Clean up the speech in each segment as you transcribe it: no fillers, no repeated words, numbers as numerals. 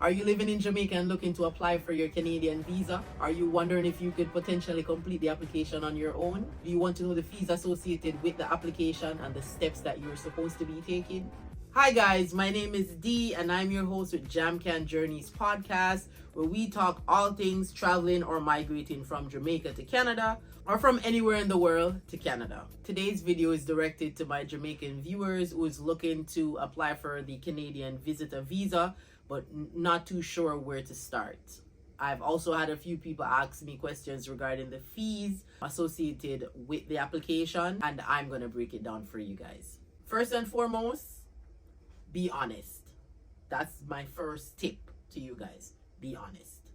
Are you living in Jamaica and looking to apply for your Canadian visa? Are you wondering if you could potentially complete the application on your own? Do you want to know the fees associated with the application and the steps that you're supposed to be taking? Hi guys, my name is Dee and I'm your host with Jamaican Journeys podcast, where we talk all things traveling or migrating from Jamaica to Canada or from anywhere in the world to Canada. Today's video is directed to my Jamaican viewers who is looking to apply for the Canadian visitor visa but not too sure where to start. I've also had a few people ask me questions regarding the fees associated with the application, and I'm going to break it down for you guys. First and foremost, be honest. That's my first tip to you guys. Be honest.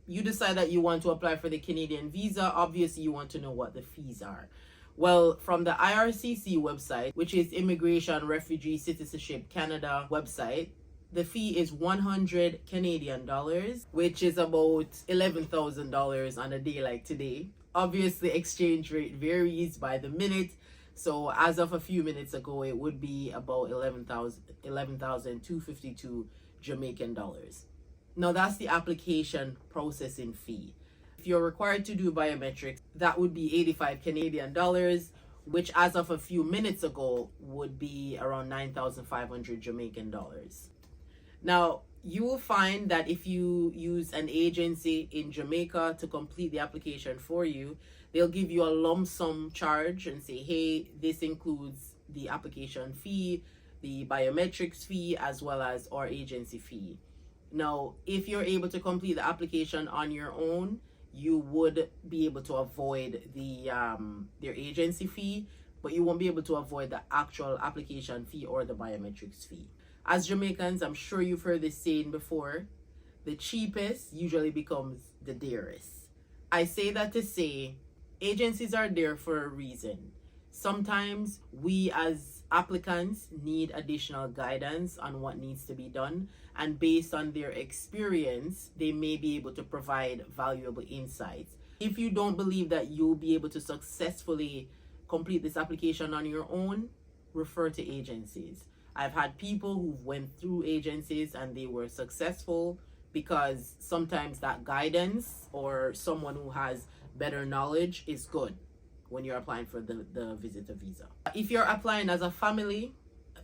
You decide that you want to apply for the Canadian visa. Obviously, you want to know what the fees are. Well, from the IRCC website, which is Immigration, Refugee, Citizenship Canada website, the fee is 100 Canadian dollars, which is about $11,000 on a day like today. Obviously, exchange rate varies by the minute. So as of a few minutes ago, it would be about 11,252 Jamaican dollars. Now that's the application processing fee. If you're required to do biometrics, that would be 85 Canadian dollars, which as of a few minutes ago would be around 9,500 Jamaican dollars. Now, you will find that if you use an agency in Jamaica to complete the application for you, they'll give you a lump sum charge and say, hey, this includes the application fee, the biometrics fee, as well as our agency fee. Now, if you're able to complete the application on your own, you would be able to avoid their agency fee, but you won't be able to avoid the actual application fee or the biometrics fee. As Jamaicans, I'm sure you've heard this saying before, the cheapest usually becomes the dearest. I say that to say, agencies are there for a reason. Sometimes we as applicants need additional guidance on what needs to be done, and based on their experience, they may be able to provide valuable insights. If you don't believe that you'll be able to successfully complete this application on your own, refer to agencies. I've had people who went through agencies and they were successful because sometimes that guidance or someone who has better knowledge is good when you're applying for the visitor visa. If you're applying as a family,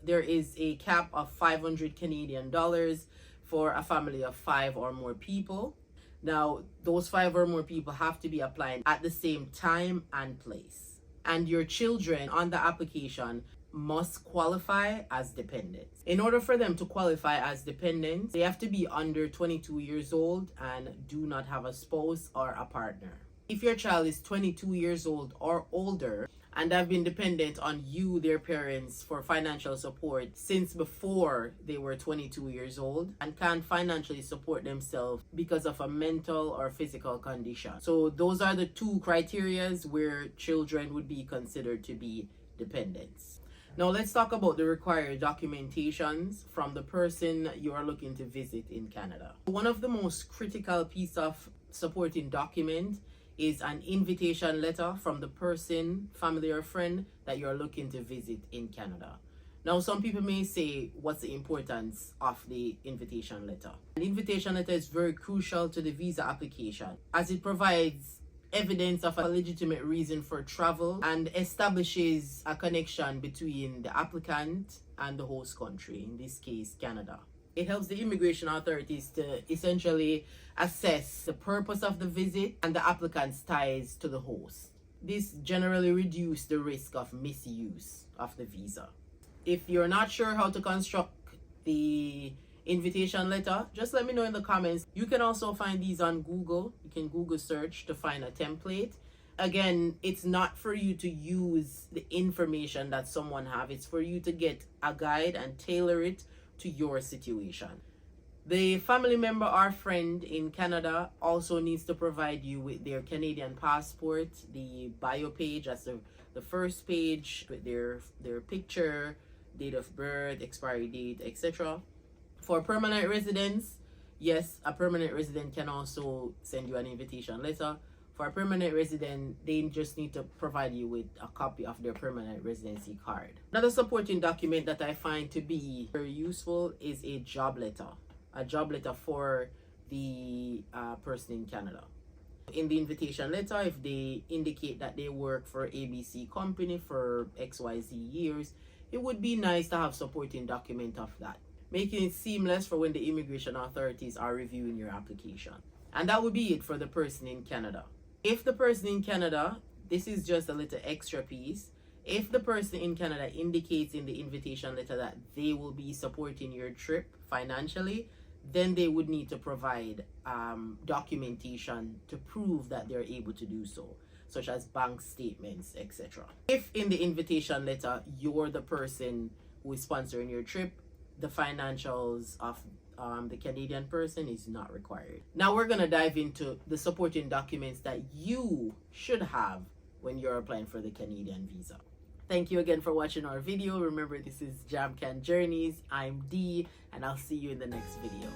there is a cap of 500 Canadian dollars for a family of 5 or more people. Now, those 5 or more people have to be applying at the same time and place. And your children on the application must qualify as dependents. In order for them to qualify as dependents, they have to be under 22 years old and do not have a spouse or a partner. If your child is 22 years old or older and have been dependent on you, their parents, for financial support since before they were 22 years old and can't financially support themselves because of a mental or physical condition. So those are the two criterias where children would be considered to be dependents. Now let's talk about the required documentations from the person you are looking to visit in Canada. One of the most critical piece of supporting document is an invitation letter from the person, family or friend that you're looking to visit in Canada. Now some people may say, what's the importance of the invitation letter? An invitation letter is very crucial to the visa application as it provides evidence of a legitimate reason for travel and establishes a connection between the applicant and the host country, in this case Canada. It helps the immigration authorities to essentially assess the purpose of the visit and the applicant's ties to the host. This generally reduces the risk of misuse of the visa. If you're not sure how to construct the invitation letter, just let me know in the comments. You can also find these on Google. You can Google search to find a template. Again, it's not for you to use the information that someone have. It's for you to get a guide and tailor it to your situation. The family member or friend in Canada also needs to provide you with their Canadian passport, the bio page, that's the first page with their picture, date of birth, expiry date, etc. For permanent residents, yes, a permanent resident can also send you an invitation letter. For a permanent resident, they just need to provide you with a copy of their permanent residency card. Another supporting document that I find to be very useful is a job letter. a job letter for the person in Canada. In the invitation letter, if they indicate that they work for ABC company for XYZ years, it would be nice to have supporting document of that, making it seamless for when the immigration authorities are reviewing your application. And that would be it for the person in Canada. If the person in Canada, this is just a little extra piece, if the person in Canada indicates in the invitation letter that they will be supporting your trip financially, then they would need to provide documentation to prove that they're able to do so, such as bank statements, etc. If in the invitation letter you're the person who is sponsoring your trip, the financials of the Canadian person is not required. Now we're gonna dive into the supporting documents that you should have when you're applying for the Canadian visa. Thank you again for watching our video. Remember, this is Jamaican Journeys. I'm Dee, and I'll see you in the next video.